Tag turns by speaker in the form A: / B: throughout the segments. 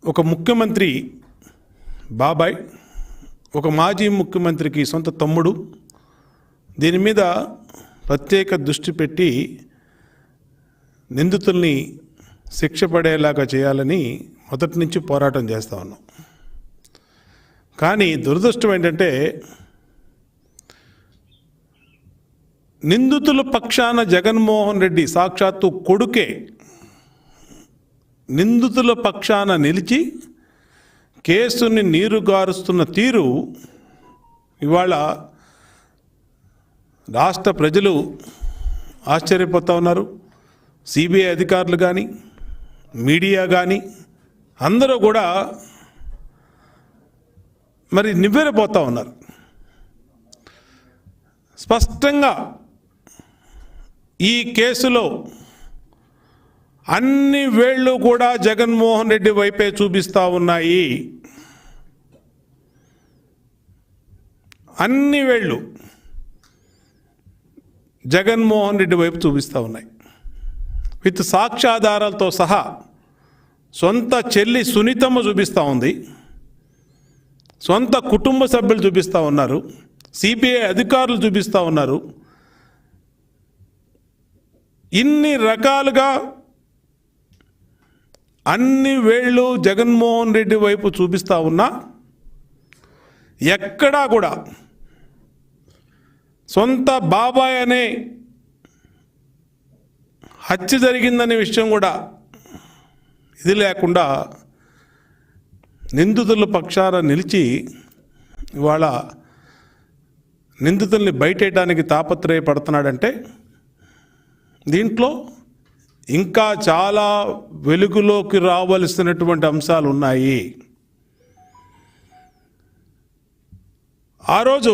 A: ఒక ముఖ్యమంత్రి బాబాయ్, ఒక మాజీ ముఖ్యమంత్రికి సొంత తమ్ముడు దీని మీద ప్రత్యేక దృష్టి పెట్టి నిందితుల్ని శిక్ష పడేలాగా చేయాలని మొదటి నుంచి పోరాటం చేస్తూ ఉన్నాం. కానీ దురదృష్టం ఏంటంటే నిందితుల పక్షాన జగన్మోహన్ రెడ్డి సాక్షాత్తు కొడుకే నిందితుల పక్షాన నిలిచి కేసుని నీరుగారుస్తున్న తీరు ఇవాళ రాష్ట్ర ప్రజలు ఆశ్చర్యపోతూ ఉన్నారు. సిబిఐ అధికారులు కానీ మీడియా కానీ అందరూ కూడా మరి నివ్వెరపోతూ ఉన్నారు. స్పష్టంగా ఈ కేసులో అన్ని వేళ్ళు కూడా జగన్మోహన్ రెడ్డి వైపే చూపిస్తూ ఉన్నాయి. అన్ని వేళ్ళు జగన్మోహన్ రెడ్డి వైపు చూపిస్తూ ఉన్నాయి. విత్ సాక్ష్యాధారాలతో సహా సొంత చెల్లి సునీతమ్మ చూపిస్తూ ఉంది, సొంత కుటుంబ సభ్యులు చూపిస్తూ ఉన్నారు, సిబిఐ అధికారులు చూపిస్తూ ఉన్నారు. ఇన్ని రకాలుగా అన్ని వేళ్ళు జగన్మోహన్ రెడ్డి వైపు చూపిస్తూ ఉన్నా ఎక్కడా కూడా సొంత బాబాయ్ అనే హత్య జరిగిందనే విషయం కూడా ఇది లేకుండా నిందితుల పక్షాన నిలిచి ఇవాళ నిందితుల్ని బయటేయడానికి తాపత్రయపడుతున్నాడంటే దీంట్లో ఇంకా చాలా వెలుగులోకి రావలసినటువంటి అంశాలు ఉన్నాయి. ఆ రోజు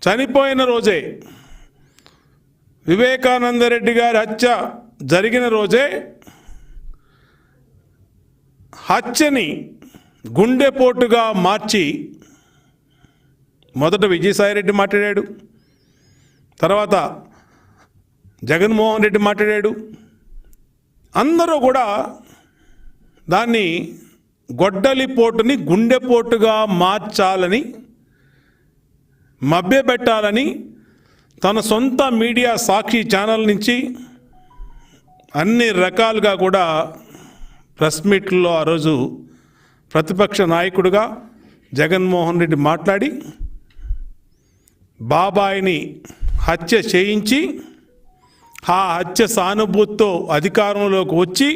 A: చనిపోయిన రోజే వివేకానందరెడ్డి గారి హత్య జరిగిన రోజే హత్యని గుండెపోటుగా మార్చి మొదట విజయసాయిరెడ్డి మాట్లాడాడు, తర్వాత జగన్మోహన్ రెడ్డి మాట్లాడాడు. అందరూ కూడా దాన్ని గొడ్డలిపోటుని గుండెపోటుగా మార్చాలని, మభ్యపెట్టాలని తన సొంత మీడియా సాక్షి ఛానల్ నుంచి అన్ని రకాలుగా కూడా ప్రెస్ మీట్లో ఆ రోజు ప్రతిపక్ష నాయకుడిగా జగన్మోహన్ రెడ్డి మాట్లాడి బాబాయిని హత్య చేయించి ఆ హత్య సానుభూతితో అధికారంలోకి వచ్చి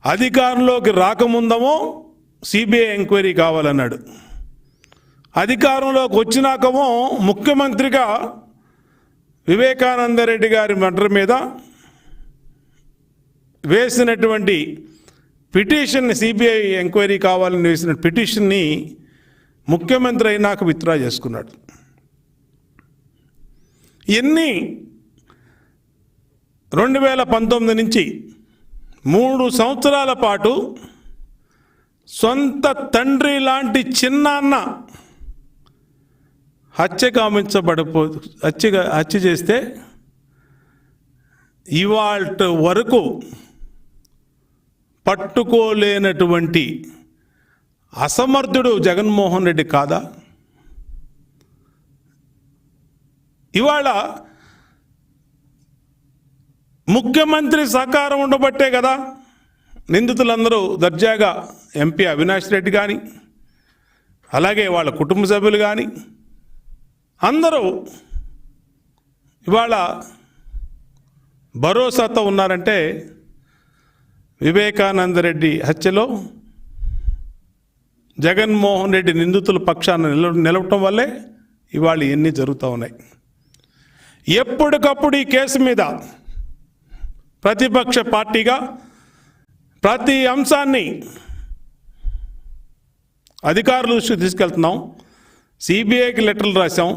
A: అధికారంలోకి రాకముందమో సిబిఐ ఎంక్వైరీ కావాలన్నాడు. అధికారంలోకి వచ్చినాకమో ముఖ్యమంత్రిగా వివేకానందరెడ్డి గారి మర్డర్ మీద వేసినటువంటి పిటిషన్ని, సిబిఐ ఎంక్వైరీ కావాలని వేసిన పిటిషన్ని ముఖ్యమంత్రి అయినాక విత్డ్రా చేసుకున్నాడు. ఇవన్నీ 2019 నుంచి 3 సంవత్సరాల పాటు సొంత తండ్రి లాంటి చిన్నాన్న హత్య చేస్తే ఇవాళ వరకు పట్టుకోలేనటువంటి అసమర్థుడు జగన్మోహన్ రెడ్డి కాదా? ఇవాళ ముఖ్యమంత్రి సహకారం ఉండబట్టే కదా నిందితులందరూ దర్జాగా ఎంపీ అవినాష్ రెడ్డి కానీ అలాగే వాళ్ళ కుటుంబ సభ్యులు కానీ అందరూ ఇవాళ భరోసాతో ఉన్నారంటే వివేకానందరెడ్డి హత్యలో జగన్మోహన్ రెడ్డి నిందితుల పక్షాన నిలవటం వల్లే ఇవాళ ఇవన్నీ జరుగుతూ ఉన్నాయి. ఎప్పటికప్పుడు ఈ కేసు మీద ప్రతిపక్ష పార్టీగా ప్రతి అంశాన్ని అధికారుల దృష్టికి తీసుకెళ్తున్నాం. సిబిఐకి లెటర్లు రాసాం,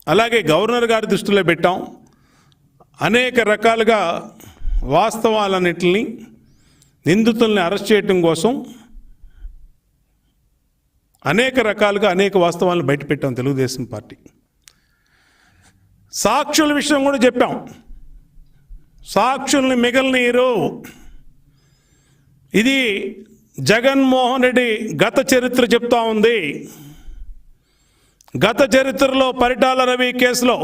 A: అలాగే గవర్నర్ గారి దృష్టిలో పెట్టాం. అనేక రకాలుగా వాస్తవాలన్నింటినీ నిందితుల్ని అరెస్ట్ చేయటం కోసం అనేక రకాలుగా అనేక వాస్తవాలను బయటపెట్టాం తెలుగుదేశం పార్టీ. సాక్షుల విషయం కూడా చెప్పాం. సాక్షుల్ని మిగలనీరు, ఇది జగన్మోహన్ రెడ్డి గత చరిత్ర చెప్తా ఉంది. గత చరిత్రలో పరిటాల రవి కేసులో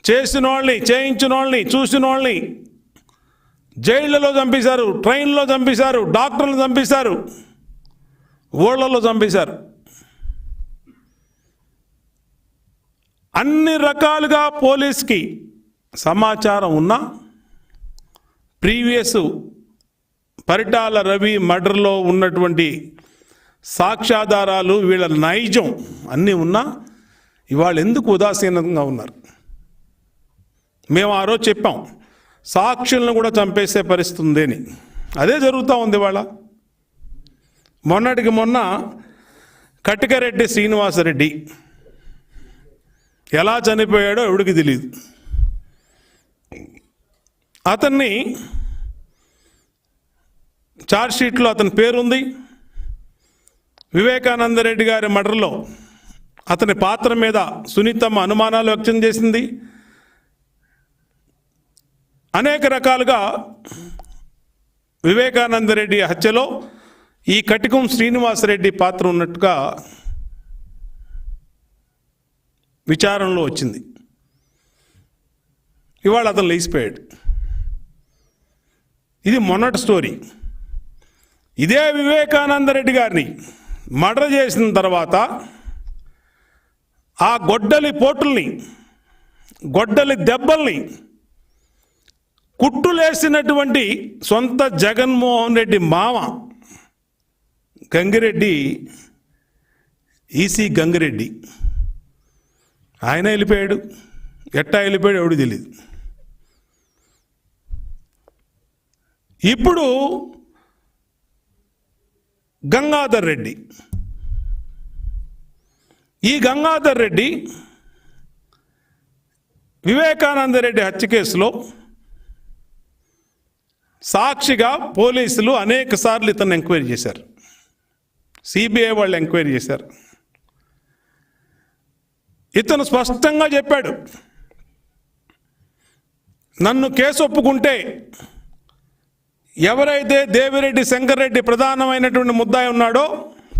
A: చేసిన వాళ్ళని, చేయించిన వాళ్ళని, చూసిన వాళ్ళని జైళ్లలో చంపేశారు, ట్రైన్లో చంపేశారు, డాక్టర్లు చంపేశారు, ఊళ్ళలో చంపేశారు. అన్ని రకాలుగా పోలీస్కి సమాచారం ఉన్నా ప్రీవియస్ పరిటాల రవి మర్డర్లో ఉన్నటువంటి సాక్ష్యాధారాలు, వీళ్ళ నైజం అన్నీ ఉన్నా ఇవాళ ఎందుకు ఉదాసీనంగా ఉన్నారు? మేము ఆ రోజు చెప్పాం, సాక్షులను కూడా చంపేసే పరిస్థితి ఉంది అని. అదే జరుగుతూ ఉంది ఇవాళ. మొన్నటికి మొన్న కటికరెడ్డి శ్రీనివాసరెడ్డి ఎలా చనిపోయాడో ఎవడికి తెలియదు. అతన్ని ఛార్జ్షీట్లో అతని పేరుంది. వివేకానందరెడ్డి గారి మర్డర్లో అతని పాత్ర మీద సునీతమ్మ అనుమానాలు వ్యక్తం చేసింది. అనేక రకాలుగా వివేకానందరెడ్డి హత్యలో ఈ కటికం శ్రీనివాసరెడ్డి పాత్ర ఉన్నట్టుగా విచారణలో వచ్చింది. ఇవాళ అతను లేచిపోయాడు. ఇది మొన్నటి స్టోరీ. ఇదే వివేకానందరెడ్డి గారిని మర్డర్ చేసిన తర్వాత ఆ గొడ్డలి పోటుల్ని, గొడ్డలి దెబ్బల్ని కుట్టులేసినటువంటి సొంత జగన్మోహన్ రెడ్డి మామ గంగిరెడ్డి, ఈసీ గంగిరెడ్డి, ఆయన వెళ్ళిపోయాడు. ఎట్టా వెళ్ళిపోయాడు ఎవడు తెలియదు. ఇప్పుడు గంగాధర్ రెడ్డి, ఈ గంగాధర్ రెడ్డి వివేకానందరెడ్డి హత్య కేసులో సాక్షిగా పోలీసులు అనేక సార్లు ఇతను ఎంక్వైరీ చేశారు. సిబిఐ వాళ్ళు ఎంక్వైరీ చేశారు. ఇతను స్పష్టంగా చెప్పాడు, నన్ను కేసు ఒప్పుకుంటే ఎవరైతే దేవిరెడ్డి శంకర్రెడ్డి ప్రధానమైనటువంటి ముద్దాయి ఉన్నాడో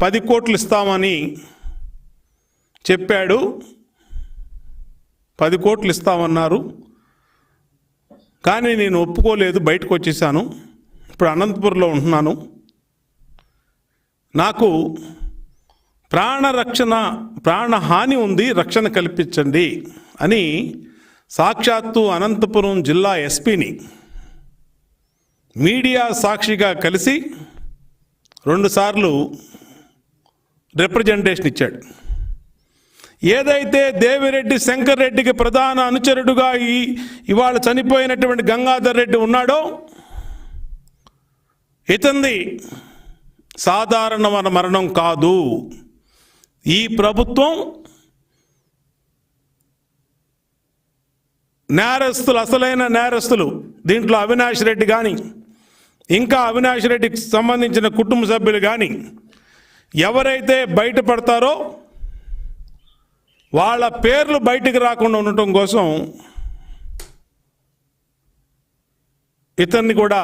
A: 10 కోట్లు ఇస్తామని చెప్పాడు. 10 కోట్లు ఇస్తామన్నారు, కానీ నేను ఒప్పుకోలేదు, బయటకు వచ్చేసాను. ఇప్పుడు అనంతపురంలో ఉంటున్నాను. నాకు ప్రాణహాని ఉంది, రక్షణ కల్పించండి అని సాక్షాత్తు అనంతపురం జిల్లా ఎస్పీని మీడియా సాక్షిగా కలిసి 2 సార్లు రిప్రజెంటేషన్ ఇచ్చాడు. ఏదైతే దేవిరెడ్డి శంకర్రెడ్డికి ప్రధాన అనుచరుడుగా ఇవాళ చనిపోయినటువంటి గంగాధర్ రెడ్డి ఉన్నాడో, ఇతంది సాధారణ మరణం కాదు. ఈ ప్రభుత్వం నేరస్తులు, అసలైన నేరస్తులు, దీంట్లో అవినాష్ రెడ్డి కానీ, ఇంకా అవినాష్ రెడ్డికి సంబంధించిన కుటుంబ సభ్యులు కానీ ఎవరైతే బయటపడతారో వాళ్ళ పేర్లు బయటికి రాకుండా ఉండటం కోసం ఇతన్ని కూడా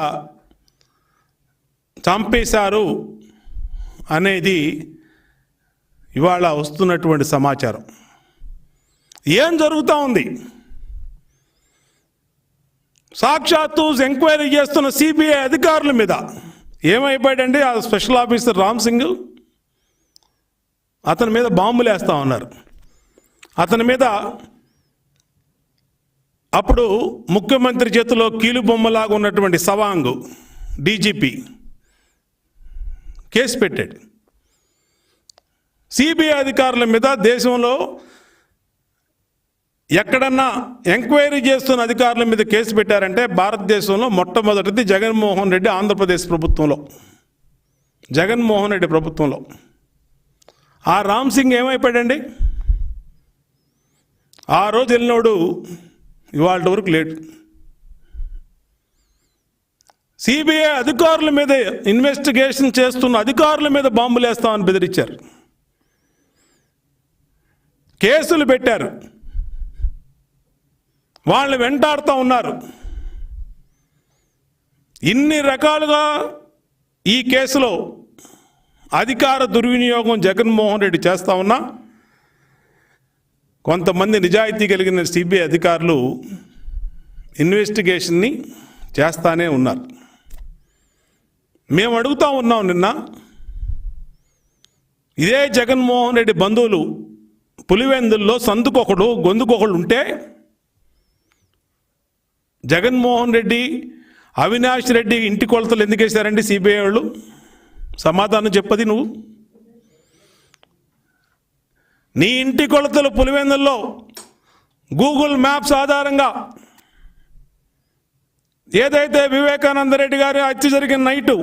A: చంపేశారు అనేది ఇవాళ వస్తున్నటువంటి సమాచారం. ఏం జరుగుతూ ఉంది? సాక్షాత్తు ఎంక్వైరీ చేస్తున్న సిబిఐ అధికారుల మీద ఏమైపోయాడండి ఆ స్పెషల్ ఆఫీసర్ రామ్ సింగ్, అతని మీద బాంబులు వేస్తూ ఉన్నారు. అతని మీద అప్పుడు ముఖ్యమంత్రి చేతిలో కీలుబొమ్మలాగా ఉన్నటువంటి సవాంగ్ డీజీపీ కేసు పెట్టాడు. సిబిఐ అధికారుల మీద దేశంలో ఎక్కడన్నా ఎంక్వైరీ చేస్తున్న అధికారుల మీద కేసు పెట్టారంటే భారతదేశంలో మొట్టమొదటిది జగన్మోహన్ రెడ్డి ఆంధ్రప్రదేశ్ ప్రభుత్వంలో, జగన్మోహన్ రెడ్డి ప్రభుత్వంలో. ఆ రామ్ సింగ్ ఏమైపోయాడండి? ఆ రోజు వెళ్ళినోడు ఇవాళ వరకు లేడు. సిబిఐ అధికారుల మీద, ఇన్వెస్టిగేషన్ చేస్తున్న అధికారుల మీద బాంబులు వేస్తామని బెదిరించారు, కేసులు పెట్టారు, వాళ్ళని వెంటాడుతూ ఉన్నారు. ఇన్ని రకాలుగా ఈ కేసులో అధికార దుర్వినియోగం జగన్మోహన్ రెడ్డి చేస్తా ఉన్నా కొంతమంది నిజాయితీ కలిగిన సిబిఐ అధికారులు ఇన్వెస్టిగేషన్ని చేస్తానే ఉన్నారు. మేము అడుగుతా ఉన్నాం, నిన్న ఇదే జగన్మోహన్ రెడ్డి బంధువులు పులివెందుల్లో సందుకొకడు గొంతుకొకడు ఉంటే జగన్మోహన్ రెడ్డి అవినాష్ రెడ్డి ఇంటి కొలతలు ఎందుకు వేశారండి సిబిఐ వాళ్ళు? సమాధానం చెప్పది నువ్వు. నీ ఇంటి కొలతలు పులివెందుల్లో గూగుల్ మ్యాప్స్ ఆధారంగా ఏదైతే వివేకానంద రెడ్డి గారి హత్య జరిగిన నైటు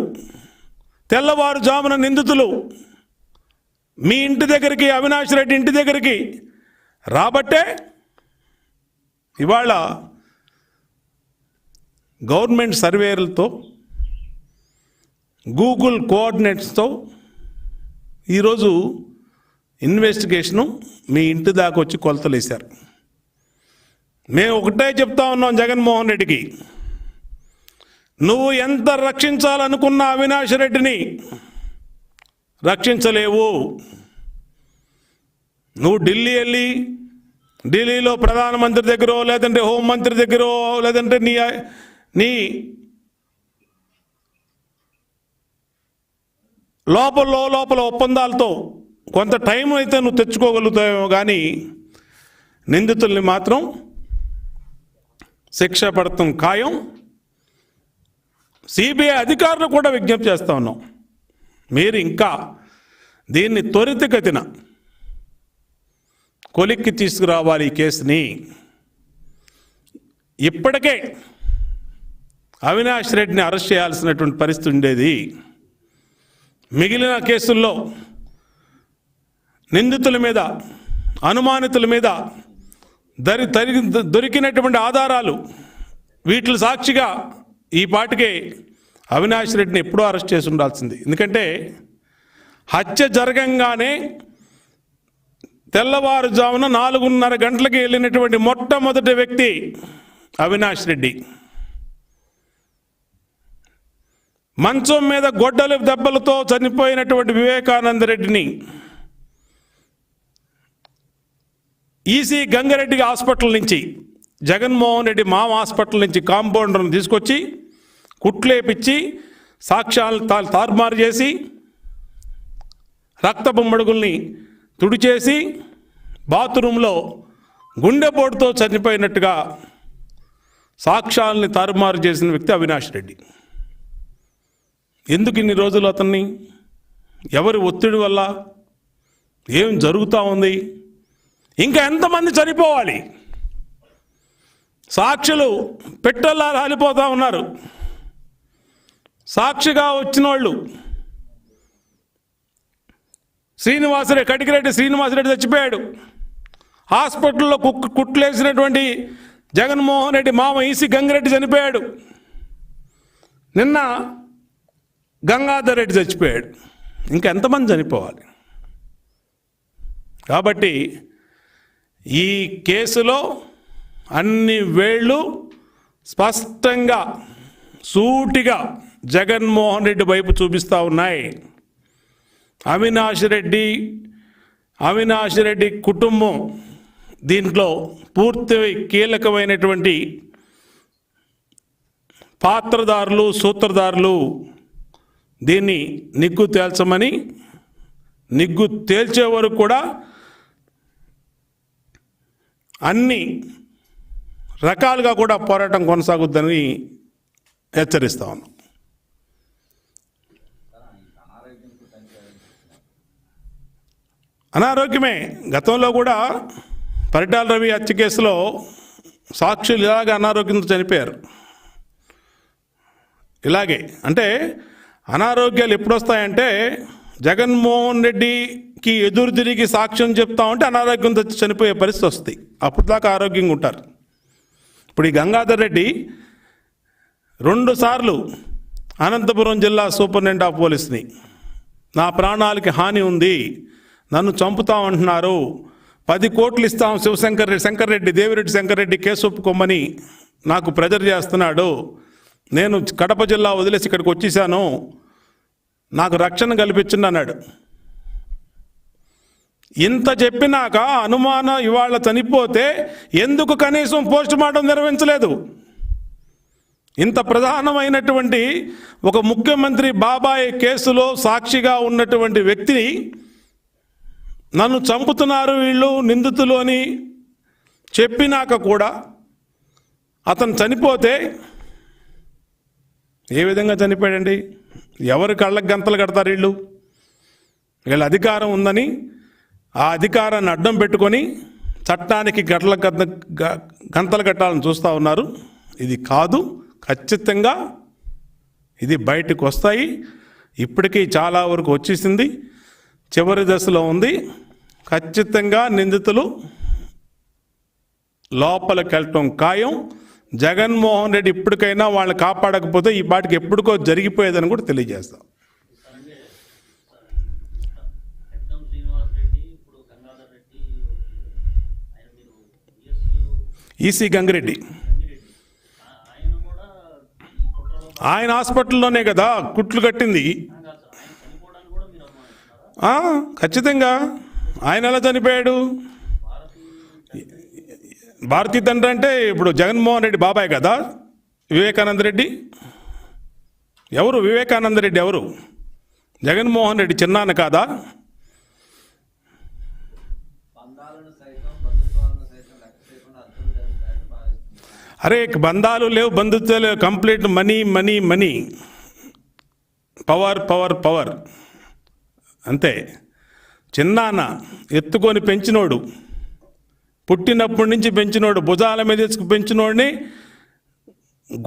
A: తెల్లవారుజామున నిందితులు మీ ఇంటి దగ్గరికి, అవినాష్ రెడ్డి ఇంటి దగ్గరికి రాబట్టే ఇవాళ గవర్నమెంట్ సర్వేలతో గూగుల్ కోఆర్డినేట్స్తో ఈరోజు ఇన్వెస్టిగేషను మీ ఇంటి దాకా వచ్చి కొలతలు వేశారు. మేము ఒకటే చెప్తా ఉన్నాం జగన్మోహన్ రెడ్డికి, నువ్వు ఎంత రక్షించాలనుకున్న అవినాష్ రెడ్డిని రక్షించలేవు. నువ్వు ఢిల్లీ వెళ్ళి ఢిల్లీలో ప్రధానమంత్రి దగ్గర లేదంటే హోంమంత్రి దగ్గర లేదంటే నీ లోపల ఒప్పందాలతో కొంత టైం అయితే నువ్వు తెచ్చుకోగలుగుతావేమో, కానీ నిందితుల్ని మాత్రం శిక్ష పడటం ఖాయం. సిబిఐ అధికారులు కూడా విజ్ఞప్తి చేస్తూ ఉన్నాం, మీరు ఇంకా దీన్ని త్వరితగతిన కొలిక్కి తీసుకురావాలి ఈ కేసుని. ఇప్పటికే అవినాష్ రెడ్డిని అరెస్ట్ చేయాల్సినటువంటి పరిస్థితి ఉండేది. మిగిలిన కేసుల్లో నిందితుల మీద, అనుమానితుల మీద దొరికినటువంటి ఆధారాలు వీటి సాక్షిగా ఈ పాటికే అవినాష్ రెడ్డిని ఎప్పుడూ అరెస్ట్ చేసి ఉండాల్సింది. ఎందుకంటే హత్య జరగంగానే తెల్లవారుజామున 4:30 గంటలకి వెళ్ళినటువంటి మొట్టమొదటి వ్యక్తి అవినాష్ రెడ్డి. మంచం మీద గొడ్డలి దెబ్బలతో చనిపోయినటువంటి వివేకానంద రెడ్డిని ఈసీ గంగారెడ్డి హాస్పిటల్ నుంచి, జగన్మోహన్ రెడ్డి మామ హాస్పిటల్ నుంచి కాంపౌండర్ను తీసుకొచ్చి కుట్లేపిచ్చి సాక్ష్యాలను తారుమారు చేసి రక్తపు మడుగుల్ని తుడిచేసి బాత్రూంలో గుండెపోటుతో చనిపోయినట్టుగా సాక్ష్యాలని తారుమారు చేసిన వ్యక్తి అవినాష్ రెడ్డి. ఎందుకు ఇన్ని రోజులు అతన్ని, ఎవరి ఒత్తిడి వల్ల, ఏం జరుగుతూ ఉంది, ఇంకా ఎంతమంది చనిపోవాలి? సాక్షులు పెట్టల్లా రాలిపోతూ ఉన్నారు. సాక్షిగా వచ్చిన వాళ్ళు శ్రీనివాసరెడ్డి, కటికిరెడ్డి శ్రీనివాసరెడ్డి చచ్చిపోయాడు. హాస్పిటల్లో కుట్లేసినటువంటి జగన్మోహన్ రెడ్డి మామ ఈసీ గంగారెడ్డి చనిపోయాడు. నిన్న గంగాధర్ రెడ్డి చచ్చిపోయాడు. ఇంకా ఎంతమంది చనిపోవాలి? కాబట్టి ఈ కేసులో అన్ని వేళ్ళు స్పష్టంగా సూటిగా జగన్మోహన్ రెడ్డి వైపు చూపిస్తూ ఉన్నాయి. అవినాష్ రెడ్డి కుటుంబం దీంట్లో పూర్తి కీలకమైనటువంటి పాత్రదారులు, సూత్రధారులు. దీన్ని నిగ్గు తేల్చమని, నిగ్గు తేల్చే వరకు కూడా అన్ని రకాలుగా కూడా పోరాటం కొనసాగుద్దని హెచ్చరిస్తా ఉన్నాం. అనారోగ్యమే. గతంలో కూడా పరిటాల రవి హత్య కేసులో సాక్షులు ఇలాగే అనారోగ్యంతో చనిపోయారు. ఇలాగే అంటే అనారోగ్యాలు ఎప్పుడు వస్తాయంటే జగన్మోహన్ రెడ్డికి ఎదురు తిరిగి సాక్ష్యం చెప్తా ఉంటే అనారోగ్యంతో చనిపోయే పరిస్థితి వస్తుంది. అప్పుడు దాకా ఆరోగ్యంగా ఉంటారు. ఇప్పుడు ఈ గంగాధర్ రెడ్డి 2 సార్లు అనంతపురం జిల్లా సూపరింటెండెంట్ ఆఫ్ పోలీస్ని, నా ప్రాణాలకి హాని ఉంది, నన్ను చంపుతామంటున్నారు, 10 కోట్లు ఇస్తాం శంకర్రెడ్డి దేవిరెడ్డి శంకర్రెడ్డి కేసు ఒప్పుకోమని నాకు ప్రెజర్ చేస్తున్నాడు, నేను కడప జిల్లా వదిలేసి ఇక్కడికి వచ్చేసాను, నాకు రక్షణ కల్పించండి అన్నాడు. ఇంత చెప్పినాక అనుమానం ఇవాళ చనిపోతే ఎందుకు కనీసం పోస్ట్ మార్టం నిర్వహించలేదు? ఇంత ప్రధానమైనటువంటి ఒక ముఖ్యమంత్రి బాబాయ్ కేసులో సాక్షిగా ఉన్నటువంటి వ్యక్తిని నన్ను చంపుతున్నారు వీళ్ళు నిందితులు అని చెప్పినాక కూడా అతను చనిపోతే ఏ విధంగా చనిపోయాడండి? ఎవరి కళ్ళకి గంతలు కడతారు వీళ్ళు? వీళ్ళ అధికారం ఉందని ఆ అధికారాన్ని అడ్డం పెట్టుకొని చట్టానికి గంతలు కట్టాలని చూస్తూ ఉన్నారు. ఇది కాదు, ఖచ్చితంగా ఇది బయటకు వస్తాయి. ఇప్పటికీ చాలా వరకు వచ్చేసింది, చివరి దశలో ఉంది. ఖచ్చితంగా నిందితులు లోపలికి వెళ్ళటం ఖాయం. జగన్మోహన్ రెడ్డి ఇప్పటికైనా వాళ్ళని కాపాడకపోతే ఈ పాటికి ఎప్పటికో జరిగిపోయేదని కూడా తెలియజేస్తాం. ఈసీ గంగిరెడ్డి ఆయన హాస్పిటల్లోనే కదా కుట్లు కట్టింది. ఖచ్చితంగా ఆయన ఎలా చనిపోయాడు? భారతీ తండ్రి అంటే ఇప్పుడు జగన్మోహన్ రెడ్డి బాబాయ్ కదా వివేకానంద రెడ్డి. ఎవరు వివేకానంద రెడ్డి? ఎవరు? జగన్మోహన్ రెడ్డి చిన్నాన్న కాదా? అరే బంధాలు లేవు, బంధుత్వాలు లేవు, complete money money money, power power power అంతే. చిన్నాన్న ఎత్తుకొని పెంచినోడు, పుట్టినప్పటి నుంచి పెంచినోడు, భుజాల మీద పెంచినోడిని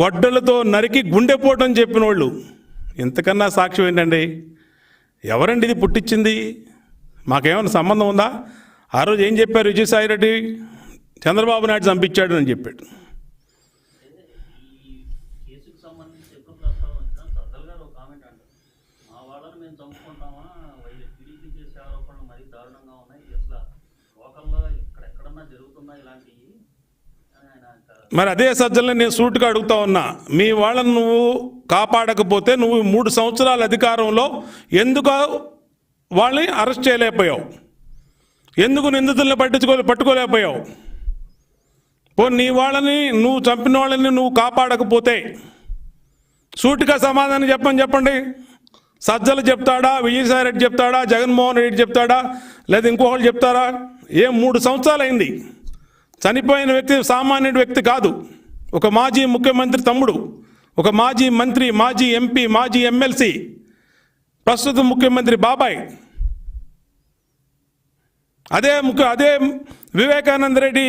A: గొడ్డలతో నరికి గుండెపోటం చెప్పినోళ్ళు. ఇంతకన్నా సాక్ష్యం ఏంటండి? ఎవరండి ఇది పుట్టించింది? మాకేమైనా సంబంధం ఉందా? ఆ రోజు ఏం చెప్పారు విజయసాయిరెడ్డి? చంద్రబాబు నాయుడు చంపించాడు అని చెప్పాడు. మరి అదే సజ్జల్ని నేను సూటుగా అడుగుతా ఉన్నా, మీ వాళ్ళని నువ్వు కాపాడకపోతే నువ్వు 3 సంవత్సరాల అధికారంలో ఎందుకు వాళ్ళని అరెస్ట్ చేయలేకపోయావు? ఎందుకు నిందితుల్ని పట్టుకోలేకపోయావు? నీ వాళ్ళని, నువ్వు చంపిన వాళ్ళని నువ్వు కాపాడకపోతే సూటిగా సమాధానం చెప్పండి. సజ్జలు చెప్తాడా, విజయసాయిరెడ్డి చెప్తాడా, జగన్మోహన్ రెడ్డి చెప్తాడా, లేదా ఇంకొకళ్ళు చెప్తారా? 3 సంవత్సరాలు అయింది. చనిపోయిన వ్యక్తి సామాన్యుడి వ్యక్తి కాదు. ఒక మాజీ ముఖ్యమంత్రి తమ్ముడు, ఒక మాజీ మంత్రి, మాజీ ఎంపీ, మాజీ ఎమ్మెల్సీ, ప్రస్తుత ముఖ్యమంత్రి బాబాయ్. అదే వివేకానంద రెడ్డి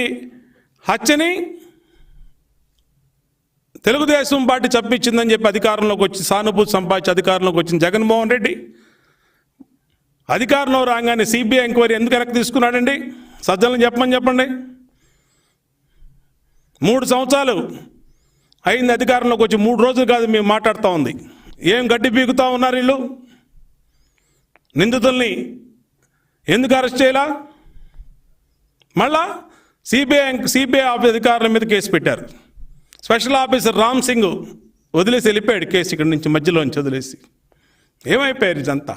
A: హత్యని తెలుగుదేశం పార్టీ చంపించిందని చెప్పి అధికారంలోకి వచ్చి సానుభూతి సంపాదించి అధికారంలోకి వచ్చిన జగన్మోహన్ రెడ్డి అధికారంలో రాగానే సిబిఐ ఎంక్వైరీ ఎందుకు వెనక్కి తీసుకున్నాడండి? సజ్జలను చెప్పండి. 3 సంవత్సరాలు అయింది అధికారంలోకి వచ్చి, 3 రోజులు కాదు మేము మాట్లాడుతూ ఉంది. ఏం గడ్డి పీకుతూ ఉన్నారు వీళ్ళు? నిందితుల్ని ఎందుకు అరెస్ట్ చేయాలా? మళ్ళా సిబిఐ అధికారుల మీద కేసు పెట్టారు. స్పెషల్ ఆఫీసర్ రామ్ సింగ్ వదిలేసి వెళ్ళిపోయాడు కేసు, ఇక్కడి నుంచి మధ్యలోంచి వదిలేసి. ఏమైపోయారు ఇదంతా?